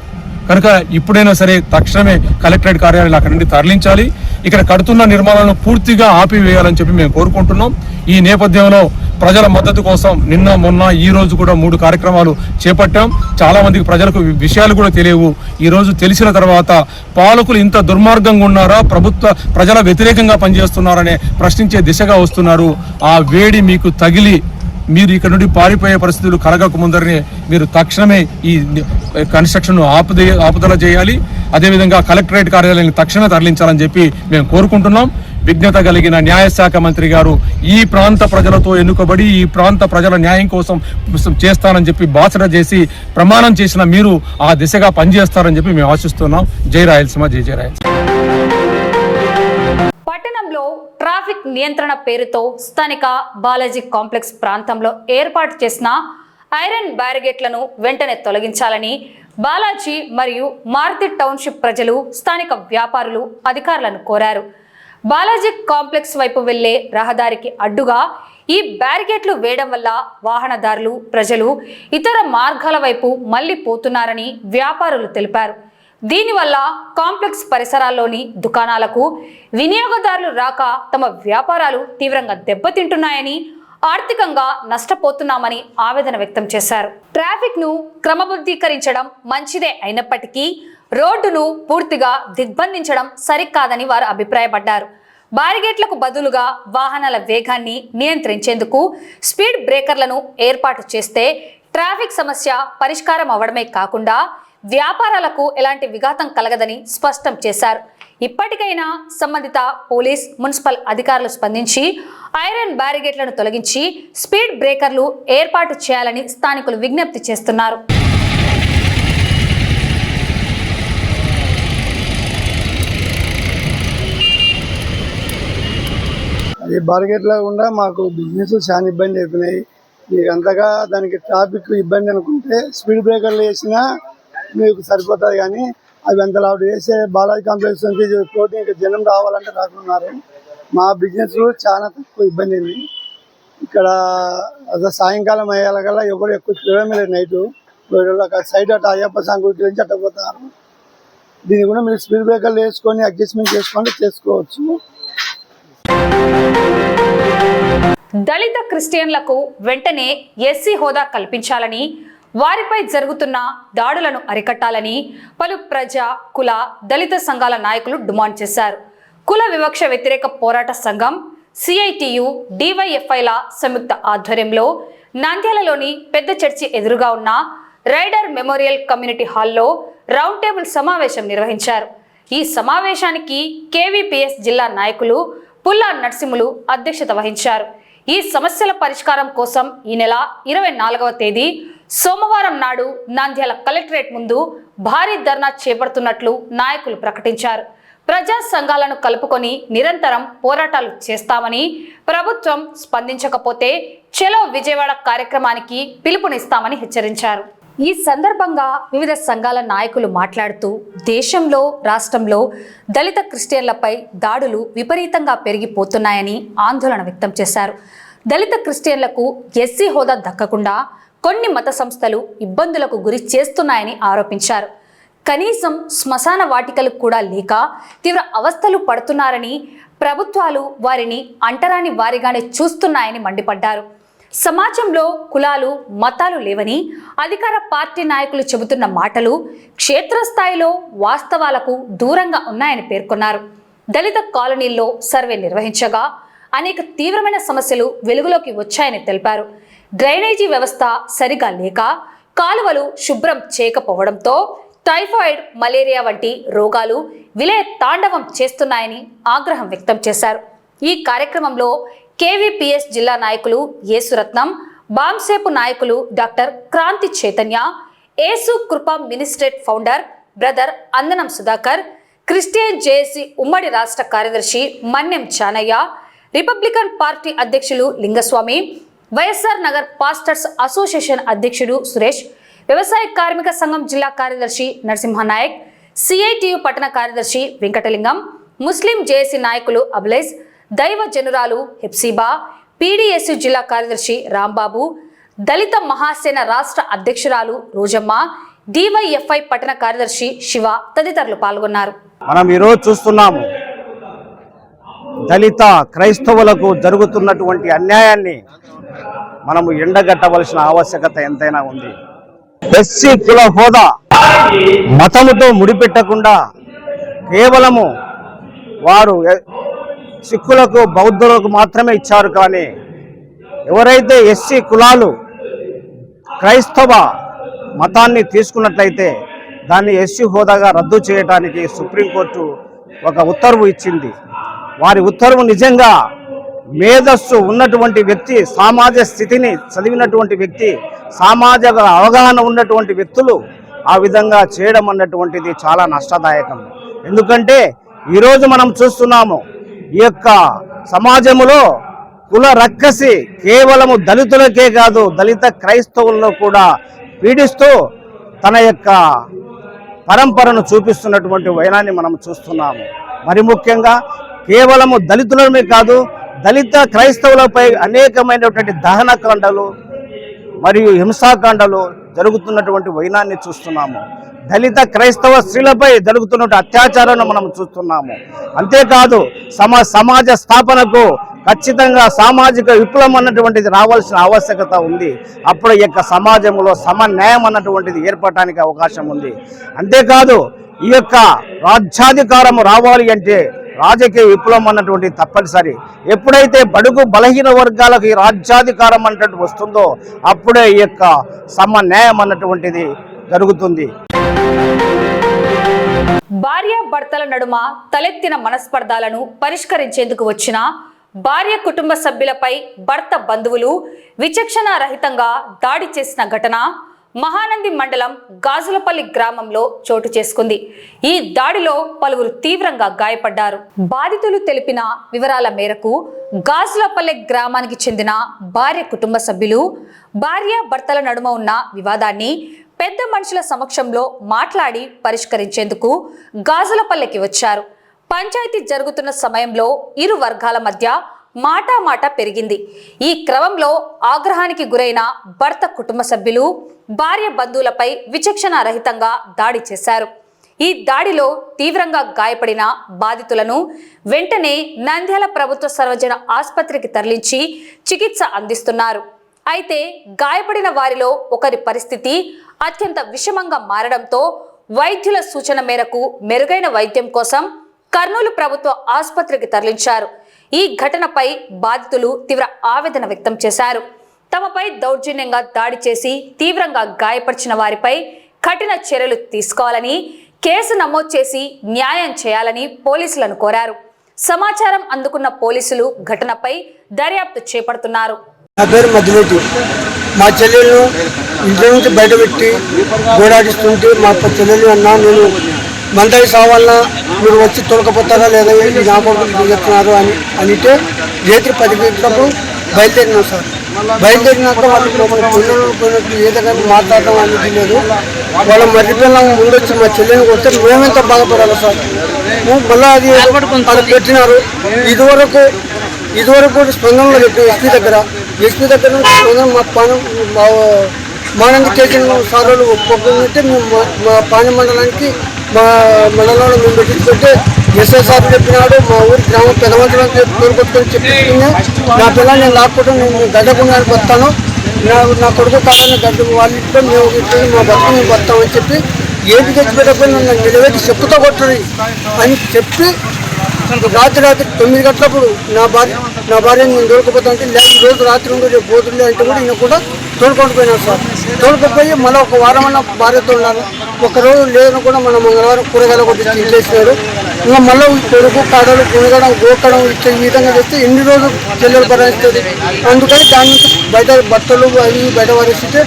కనుక ఇప్పుడైనా సరే తక్షణమే కలెక్టరేట్ కార్యాలయాలు అక్కడి నుండి తరలించాలి, ఇక్కడ కడుతున్న నిర్మాణాలను పూర్తిగా ఆపివేయాలని చెప్పి మేము కోరుకుంటున్నాం. ఈ నేపథ్యంలో ప్రజల మద్దతు కోసం నిన్న మొన్న ఈ రోజు కూడా 3 కార్యక్రమాలు చేపట్టాం. చాలా మందికి ప్రజలకు విషయాలు కూడా తెలియవు. ఈ రోజు తెలిసిన తర్వాత పాలకులు ఇంత దుర్మార్గంగా ఉన్నారా, ప్రజల వ్యతిరేకంగా పనిచేస్తున్నారనే ప్రశ్నించే దిశగా వస్తున్నారు. ఆ వేడి మీకు తగిలి మీరు ఇక్కడ నుండి పారిపోయే పరిస్థితులు కలగక ముందరనే మీరు తక్షణమే ఈ కన్స్ట్రక్షన్ ఆపుదల చేయాలి. అదేవిధంగా కలెక్టరేట్ కార్యాలయాన్ని తక్షణమే తరలించాలని చెప్పి మేము కోరుకుంటున్నాం. విజ్ఞత కలిగిన న్యాయశాఖ మంత్రి గారు ఈ ప్రాంత ప్రజలతో ఎన్నుకబడి ఈ ప్రాంత ప్రజల న్యాయం కోసం చేస్తానని చెప్పి బాసట చేసి ప్రమాణం చేసిన మీరు ఆ దిశగా పనిచేస్తారని చెప్పి మేము ఆశిస్తున్నాం. జై రాయలసీమ, జై జై రాయలసీమ. పట్టణంలో ట్రాఫిక్ నియంత్రణ పేరుతో స్థానిక బాలాజీ కాంప్లెక్స్ ప్రాంతంలో ఏర్పాటు చేసిన ఐరన్ బ్యారిగేట్లను వెంటనే తొలగించాలని బాలాజీ మరియు మారుతి టౌన్షిప్ ప్రజలు, స్థానిక వ్యాపారులు అధికారులను కోరారు. బాలాజీ కాంప్లెక్స్ వైపు వెళ్లే రహదారికి అడ్డుగా ఈ బ్యారిగేట్లు వేయడం వల్ల వాహనదారులు, ప్రజలు ఇతర మార్గాల వైపు మళ్లీ పోతున్నారని వ్యాపారులు తెలిపారు. దీనివల్ల కాంప్లెక్స్ పరిసరాల్లోని దుకాణాలకు వినియోగదారులు రాక తమ వ్యాపారాలు తీవ్రంగా దెబ్బతింటున్నాయని, ఆర్థికంగా నష్టపోతున్నామని ఆవేదన వ్యక్తం చేశారు. ట్రాఫిక్ ను క్రమబద్ధీకరించడం మంచిదే అయినప్పటికీ రోడ్డును పూర్తిగా దిగ్బంధించడం సరికాదని వారు అభిప్రాయపడ్డారు. బారిగేట్లకు బదులుగా వాహనాల వేగాన్ని నియంత్రించేందుకు స్పీడ్ బ్రేకర్లను ఏర్పాటు చేస్తే ట్రాఫిక్ సమస్య పరిష్కారం అవడమే కాకుండా వ్యాపారాలకు ఎలాంటి విఘాతం కలగదని స్పష్టం చేశారు. ఇప్పటికైనా సంబంధిత పోలీస్, మున్సిపల్ అధికారులు స్పందించి ఐరన్ బ్యారిగేట్లను తొలగించి స్పీడ్ బ్రేకర్లు ఏర్పాటు చేయాలని స్థానికులు విజ్ఞప్తి చేస్తున్నారు. ఈ బార్గేట్ల గుండా మాకు బిజినెస్ చాలా ఇబ్బంది అవుతున్నాయి. మీకు అంతగా దానికి ట్రాఫిక్ ఇబ్బంది అనుకుంటే స్పీడ్ బ్రేకర్లు వేసినా మీకు సరిపోతుంది, కానీ అవి అంతలా వేసే బాలాజీ కాంప్లెక్స్ నుంచి పోటీ ఇంకా జనం రావాలంటే రాకున్నారు. మా బిజినెస్ చాలా తక్కువ ఇబ్బంది ఉంది. ఇక్కడ అసలు సాయంకాలం అయ్యేలాగల్లా ఎవరు ఎక్కువ తిరగడం లేదు. నైటు సైడ్ అట్ట అయ్యప్ప స్వామి గుడి నుంచి అట్టపోతారు. దీన్ని కూడా మీరు స్పీడ్ బ్రేకర్లు వేసుకొని అడ్జస్ట్మెంట్ చేసుకొని చేసుకోవచ్చు. దళిత క్రిస్టియన్లకు వెంటనే ఎస్సీ హోదా కల్పించాలని, వారిపై జరుగుతున్న దాడులను అరికట్టాలని పలు ప్రజా, కుల, దళిత సంఘాల నాయకులు డిమాండ్ చేశారు. కుల వివక్ష వ్యతిరేక పోరాట సంఘం, సిఐటియు, డివైఎఫ్ఐల సంయుక్త ఆధ్వర్యంలో నంద్యాలలోని పెద్ద చర్చి ఎదురుగా ఉన్న రైడర్ మెమోరియల్ కమ్యూనిటీ హాల్లో రౌండ్ టేబుల్ సమావేశం నిర్వహించారు. ఈ సమావేశానికి కేవీపీఎస్ జిల్లా నాయకులు పుల్లా నరసింహులు అధ్యక్షత వహించారు. ఈ సమస్యల పరిష్కారం కోసం ఈ నెల 24వ తేదీ సోమవారం నాడు నంద్యాల కలెక్టరేట్ ముందు భారీ ధర్నా చేపడుతున్నట్లు నాయకులు ప్రకటించారు. ప్రజా సంఘాలను కలుపుకొని నిరంతరం పోరాటాలు చేస్తామని, ప్రభుత్వం స్పందించకపోతే చలో విజయవాడ కార్యక్రమానికి పిలుపునిస్తామని హెచ్చరించారు. ఈ సందర్భంగా వివిధ సంఘాల నాయకులు మాట్లాడుతూ దేశంలో, రాష్ట్రంలో దళిత క్రిస్టియన్లపై దాడులు విపరీతంగా పెరిగిపోతున్నాయని ఆందోళన వ్యక్తం చేశారు. దళిత క్రిస్టియన్లకు ఎస్సీ హోదా దక్కకుండా కొన్ని మత సంస్థలు ఇబ్బందులకు గురి చేస్తున్నాయని ఆరోపించారు. కనీసం శ్మశాన వాటికలు కూడా లేక తీవ్ర అవస్థలు పడుతున్నారని, ప్రభుత్వాలు వారిని అంటరాని వారిగానే చూస్తున్నాయని మండిపడ్డారు. సమాజంలో కులాలు, మతాలు లేవని అధికార పార్టీ నాయకులు చెబుతున్న మాటలు క్షేత్రస్థాయిలో వాస్తవాలకు దూరంగా ఉన్నాయని పేర్కొన్నారు. దళిత కాలనీల్లో సర్వే నిర్వహించగా అనేక తీవ్రమైన సమస్యలు వెలుగులోకి వచ్చాయని తెలిపారు. డ్రైనేజీ వ్యవస్థ సరిగా లేక, కాలువలు శుభ్రం చేయకపోవడంతో టైఫాయిడ్, మలేరియా వంటి రోగాలు విలయ తాండవం చేస్తున్నాయని ఆగ్రహం వ్యక్తం చేశారు. ఈ కార్యక్రమంలో కేవీపీఎస్ జిల్లా నాయకులు యేసురత్నం, బాంసేపు నాయకులు డాక్టర్ క్రాంతి చైతన్య, ఏసు కృప మినిస్ట్రేట్ founder brother Andanam Sudhakar, Christian JAC ఉమ్మడి రాష్ట్ర కార్యదర్శి మన్నెం చానయ్య, రిపబ్లికన్ పార్టీ అధ్యక్షులు Lingaswamy, YSR Nagar pastors association అధ్యక్షుడు సురేష్, వ్యవసాయ కార్మిక సంఘం జిల్లా కార్యదర్శి నరసింహనాయక్, సిఐటియు పట్టణ కార్యదర్శి వెంకటలింగం, ముస్లిం జేఏసీ నాయకులు అబులైజ్, దైవ జనురాలు హెప్సీబా, పీడీఎస్యు జిల్లా కార్యదర్శి రాంబాబు, దళిత మహాసేన రాష్ట్ర అధ్యక్షురాలు రోజమ్మ, డివైఎఫ్ఐ పట్టణ కార్యదర్శి శివ తదితరులు పాల్గొన్నారు. మనం ఈరోజు చూస్తున్నాము, దళిత క్రైస్తవులకు జరుగుతున్నటువంటి అన్యాయాన్ని మనము ఎండగట్టవలసిన ఆవశ్యకత ఎంతైనా ఉంది. ఎస్సీ కుల హోదా మతముతో ముడిపెట్టకుండా కేవలము వారు సిక్కులకు, బౌద్ధులకు మాత్రమే ఇచ్చారు. కానీ ఎవరైతే ఎస్సీ కులాలు క్రైస్తవ మతాన్ని తీసుకున్నట్లయితే దాన్ని ఎస్సీ హోదాగా రద్దు చేయడానికి సుప్రీంకోర్టు ఒక ఉత్తర్వు ఇచ్చింది. వారి ఉత్తర్వు నిజంగా మేధస్సు ఉన్నటువంటి వ్యక్తి, సామాజ స్థితిని చదివినటువంటి వ్యక్తి, సామాజిక అవగాహన ఉన్నటువంటి వ్యక్తులు ఆ విధంగా చేయడం అన్నటువంటిది చాలా నష్టదాయకం. ఎందుకంటే ఈరోజు మనం చూస్తున్నాము, ఈ యొక్క సమాజంలో కుల రక్కసి కేవలము దళితులకే కాదు, దళిత క్రైస్తవుల్లో కూడా పీడిస్తూ తన యొక్క పరంపరను చూపిస్తున్నటువంటి వైనాన్ని మనం చూస్తున్నాము. మరి ముఖ్యంగా కేవలము దళితులమే కాదు, దళిత క్రైస్తవులపై అనేకమైనటువంటి దహనకాండలు మరియు హింసాకాండలు జరుగుతున్నటువంటి వైనాన్ని చూస్తున్నాము. దళిత క్రైస్తవ స్త్రీలపై జరుగుతున్న అత్యాచారాలను మనం చూస్తున్నాము. అంతేకాదు సమాజ స్థాపనకు ఖచ్చితంగా సామాజిక విప్లవం అన్నటువంటిది రావాల్సిన ఆవశ్యకత ఉంది. అప్పుడు ఈ యొక్క సమాజంలో సమన్యాయం అన్నటువంటిది ఏర్పడటానికి అవకాశం ఉంది. అంతేకాదు ఈ యొక్క రాజ్యాధికారం రావాలి అంటే రాజకీయ విప్లవం అన్నటువంటి తప్పనిసరి. ఎప్పుడైతే బడుగు బలహీన వర్గాలకు ఈ రాజ్యాధికారం అన్నటువంటి వస్తుందో అప్పుడే ఈ యొక్క సమన్యాయం అన్నటువంటిది జరుగుతుంది. భార్య భర్తల నడుమ తలెత్తిన మనస్పర్ధాలను పరిష్కరించేందుకు వచ్చిన భార్య కుటుంబ సభ్యులపై భర్త బంధువులు విచక్షణ రహితంగా దాడి చేసిన ఘటన మహానంది మండలం గాజులపల్లి గ్రామంలో చోటు చేసుకుంది. ఈ దాడిలో పలువురు తీవ్రంగా గాయపడ్డారు. బాధితులు తెలిపిన వివరాల మేరకు గాజులపల్లి గ్రామానికి చెందిన భార్య కుటుంబ సభ్యులు భార్య భర్తల నడుమ ఉన్న వివాదాన్ని పెద్ద మనుషుల సమక్షంలో మాట్లాడి పరిష్కరించేందుకు గాజులపల్లెకి వచ్చారు. పంచాయతీ జరుగుతున్న సమయంలో ఇరు వర్గాల మధ్య మాటామాట పెరిగింది. ఈ క్రమంలో ఆగ్రహానికి గురైన భర్త కుటుంబ సభ్యులు భార్య బంధువులపై విచక్షణ రహితంగా దాడి చేశారు. ఈ దాడిలో తీవ్రంగా గాయపడిన బాధితులను వెంటనే నంద్యాల ప్రభుత్వ సర్వజన ఆసుపత్రికి తరలించి చికిత్స అందిస్తున్నారు. అయితే గాయపడిన వారిలో ఒకరి పరిస్థితి అత్యంత విషమంగా మారడంతో వైద్యుల సూచన మేరకు మెరుగైన వైద్యం కోసం కర్నూలు ప్రభుత్వ ఆసుపత్రికి తరలించారు. ఈ ఘటనపై బాధితులు తీవ్ర ఆవేదన వ్యక్తం చేశారు. తమపై దౌర్జన్యంగా దాడి చేసి తీవ్రంగా గాయపరిచిన వారిపై కఠిన చర్యలు తీసుకోవాలని, కేసు నమోదు చేసి న్యాయం చేయాలని పోలీసులను కోరారు. సమాచారం అందుకున్న పోలీసులు ఘటనపై దర్యాప్తు చేపడుతున్నారు. నా పేరు మధ్యలోటి. మా చెల్లెలు ఇంట్లో నుంచి బయటపెట్టి గోడాడిస్తుంటే మా చెల్లెలు అన్నా నేను మందాయి సావాలన్నా మీరు వచ్చి తొలకపోతారా లేదా ఈ జ్ఞాపకం చెప్తున్నారు అని అంటే రాత్రి 10 గంటలకు బయలుదేరినాం సార్. బయలుదేరినాక వాళ్ళు పోయినట్టు ఏదైనా మాట్లాడడం అనేది లేదు. వాళ్ళ మర్రిపిల్లం ముందొచ్చి మా చెల్లెని కొడితే మేమెంత బాధపడాలి సార్. మళ్ళీ అది వాళ్ళు పెట్టినారు. ఇదివరకు స్పందనలో పెట్టిన ఎస్పీ దగ్గర నుంచి స్పందన మా మానంది కేజీలు సార్లు ఒప్పుకుంటే మేము మా పాణ్య మండలానికి మా మండలంలో మేము పెట్టించుకుంటే ఎస్ఐ సార్ చెప్పినాడు. మా ఊరి గ్రామ పెద్దమంత్రులను తోడుకొట్టుకొని చెప్పింది నా పిల్లలు నేను లాక్కుంటాను, నేను గడ్డకున్నానికి వస్తాను, నా కొడుకు కావాలని గడ్డ వాళ్ళ ఇంట్లో మేము ఇట్లా మా భర్త మేము వస్తామని చెప్పి ఏది తెచ్చిపెట్టకపోయి నన్ను నిలబెట్టి చెప్పుతో కొట్టరు అని చెప్పి రాత్రి 9 గంటలప్పుడు నా భార్యని నేను తోడుకుపోతానంటే లేదు ఈ రోజు రాత్రి ఉండి రేపు పోతుండే అంటే కూడా ఈయన కూడా తోడుకొని పోయినాడు సార్. తోడుకుపోయి మళ్ళీ ఒక వారం అన్న భార్యతో ఉన్నారు. ఒకరోజు లేదని కూడా మన మంగళవారం కూరగాయలు కొట్టి ఇచ్చేసినాడు. ఇంకా మళ్ళీ కొడుకు కాడలు కొనగడం గోకడం ఇచ్చే ఈ విధంగా చేస్తే ఎన్ని రోజులు చెల్లెలు భరిస్తుంది. అందుకని దాని నుంచి బయట బట్టలు అవి బయట పడేస్తే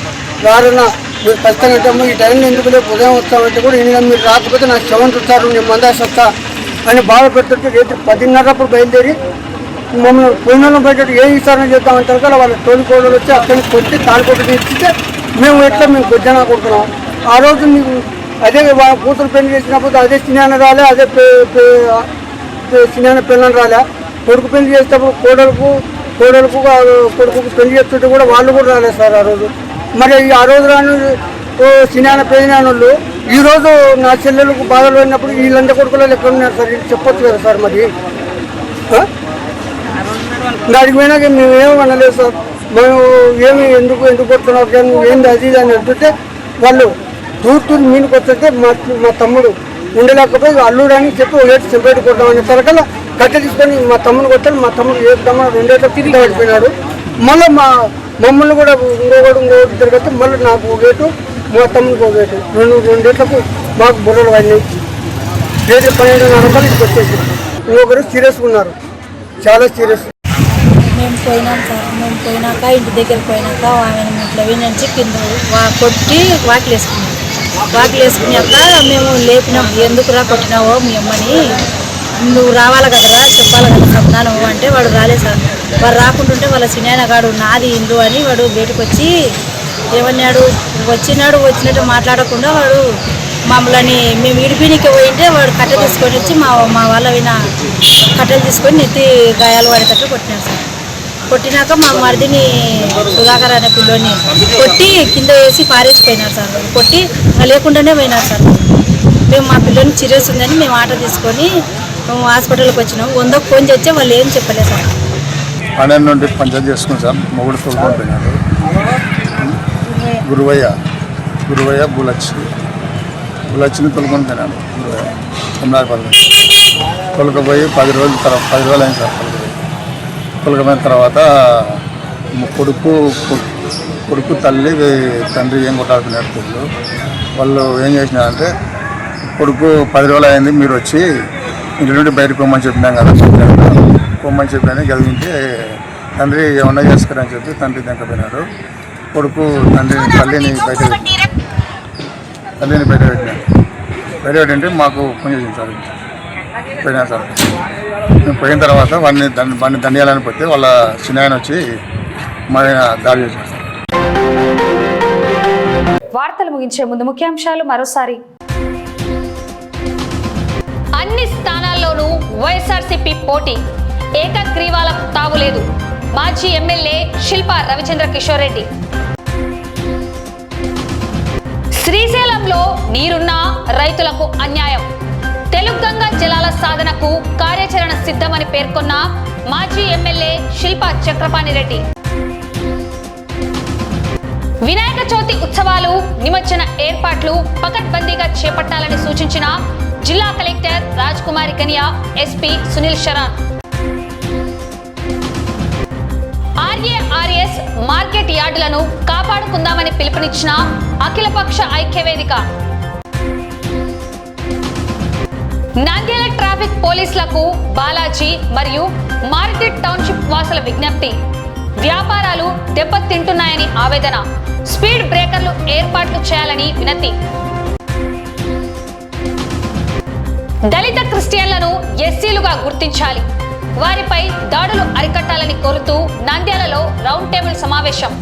రారన్నా మీరు ఖచ్చితంగా అంటే ఈ టైంలో ఎందుకు లేదు ఉదయం వస్తామంటే కూడా ఈయన మీరు రాకపోతే నాకు శవం చూస్తారు నేను మందాసి వస్తా అని బాధ పెడుతుంటే రాత్రి 10:30 బయలుదేరి మమ్మల్ని పోయిన బయట ఏ విచారణ చేద్దామంటారు కదా వాళ్ళ తోలికోడలు వచ్చి అక్కడిని కొట్టి తాలికొట్టి తీస్తే మేము గొజ్జన కొడుతున్నాం. ఆ రోజు మీకు అదే కూతురు పెళ్లి చేసినప్పుడు అదే సినిమా రాలే, అదే సినిమా పిల్లలు రాలే. కొడుకు పెళ్లి చేసేటప్పుడు కొడుకు పెళ్లి చేస్తుంటే కూడా వాళ్ళు కూడా రాలేదు సార్ ఆ రోజు. మరి ఆ రోజు రాను సినిమా పెళ్ళిన వాళ్ళు ఈరోజు నా చెల్లెలకు బాధలు అయినప్పుడు వీళ్ళంతా కొడుకులో ఎక్కడ ఉన్నారు సార్ చెప్పొచ్చు కదా సార్. మరి దానికి పోయినాక మేము ఏమి అనలేదు సార్. మేము ఏమి ఎందుకు కొడుతున్నావు కానీ ఏంది అది అని అంటుంటే వాళ్ళు తూర్తూరు మీనుకు వస్తుంటే మా తమ్ముడు ఉండలేకపోయి అల్లుడని చెప్పి ఒకటి సెపరేట్ కొడతామని తరకల్లా కట్టె తీసుకొని మా తమ్ముడు కొట్టాడు. మా తమ్ముడు ఏ తమ్ముడు 2 ఏళ్ళ తిరిగి పడిపోయినాడు. మళ్ళీ మమ్మల్ని కూడా ఇంకొకటి తిరగతే మళ్ళీ నాకు ఒక గేటు మా తమ్ముడికి ఒక గేటు 2 ఏళ్ళకు మాకు బుర్రలు పడినాయి. రేటు 12:30 వచ్చేసి ఇంకొకరు సీరియస్గా ఉన్నారు, చాలా సీరియస్. మేము పోయినాం సార్. మేము పోయినాక ఇంటి దగ్గరికి పోయినాక ఆమెను ఇట్లా వినంచి కింద కొట్టి వాకిలు వేసుకున్నాక మేము లేపినాం. ఎందుకురా కొట్టినావో మీ అమ్మని, నువ్వు రావాలి కదరా చెప్పాలి కదా చెప్తాను అంటే వాడు రాలేదు సార్. వాడు రాకుంటుంటే వాళ్ళ సినాయనగాడు నాది ఇల్లు అని వాడు బయటకు వచ్చి ఏమన్నాడు, వచ్చినట్టు మాట్లాడకుండా వాడు మమ్మల్ని మేము ఇడిపినికి పోయింటే వాడు కట్టె తీసుకొని వచ్చి మా వాళ్ళ విన కట్టెలు తీసుకొని నెత్తి గాయాలు పడేటట్టు కొట్టినాడు సార్. కొట్టినాక మా మరిదిని సుధాకర్ అనే పిల్లోని కొట్టి కింద వేసి పారేసిపోయినారు సార్. కొట్టి లేకుండానే పోయినారు సార్. మేము మా పిల్లని సీరియస్ ఉందని మేము ఆటో తీసుకొని మేము హాస్పిటల్కి వచ్చినాం. 100కు ఫోన్ చేస్తే వాళ్ళు ఏం చెప్పలేదు సార్. 12 నుండి పంచాయతీ చేసుకుని సార్. మొగుడు తోలుకొని పోయినాడు. గురువయ్య బులచ్చిని తొలుకొని పోయినాడు. తమిళనాడు తొలకపోయి 10 రోజులు అయింది సార్. తొలకపోయిన తర్వాత కొడుకు తండ్రి ఏం కొట్టాడుతున్నాడు పిల్లలు. వాళ్ళు ఏం చేసినారంటే కొడుకు 10 రోజులు అయింది మీరు వచ్చి ఇంటి నుండి బయటకు పోమని చెప్పినాం కదా, పోమని చెప్పాను గెలిగింటే తండ్రి ఏమన్నా చేసుకురని చెప్పి తండ్రి దగ్గపోయినాడు. కొడుకు తల్లిని బయట పెట్టింటే మాకు ఫోన్ చేసింది సార్. పోయినా సార్. మేము పోయిన తర్వాత వాడిని దండియాలని పోతే వాళ్ళ చిన్న వచ్చి మరి దాడి చేశారు సార్. వార్తలు ముగించే ముందు ముఖ్యాంశాలు మరోసారి. అన్ని స్థానాల్లోనూ వైఎస్ఆర్సీపీ పోటీ, ఏకగ్రీవాలకు తావులేదు. మాజీ ఎమ్మెల్యే శిల్పా రవిచంద్ర కిషోర్ రెడ్డి. శ్రీశైలంలో నీరున్నా రైతులకు అన్యాయం. తెలుగంగ జలాల సాధనకు కార్యాచరణ సిద్ధమని పేర్కొన్న మాజీ ఎమ్మెల్యే శిల్పా చక్రపాణిరెడ్డి. వినాయక చవితి ఉత్సవాలు, నిమజ్జన ఏర్పాట్లు పకడ్బందీగా చేపట్టాలని సూచించిన జిల్లా collector Raj Kumari Kaniya, SP Sunil Sharan. RARS market యార్డులను కాపాడుకుందామని పిలుపునిచ్చిన అఖిలపక్ష ఐక్యవేదిక. నంద్యాల ట్రాఫిక్ పోలీసులకు బాలాజీ మరియు మార్కెట్ టౌన్షిప్ వాసుల విజ్ఞప్తి. వ్యాపారాలు దెబ్బతింటున్నాయని ఆవేదన. స్పీడ్ బ్రేకర్లు ఏర్పాట్లు చేయాలని వినతి. దళిత క్రిస్టియన్లను ఎస్సీలుగా గుర్తించాలి, వారిపై దాడులు అరికట్టాలని కోరుతూ నంద్యాలలో రౌండ్ టేబుల్ సమావేశం.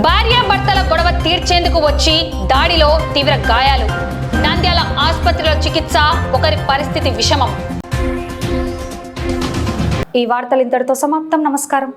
భార్యాభర్తల గొడవ తీర్చేందుకు వచ్చి దాడిలో తీవ్ర గాయాలు. నంద్యాల ఆసుపత్రిలో చికిత్స, ఒకరి పరిస్థితి విషమం. ఈ వార్తలు ఇంతటితో సమాప్తం. నమస్కారం.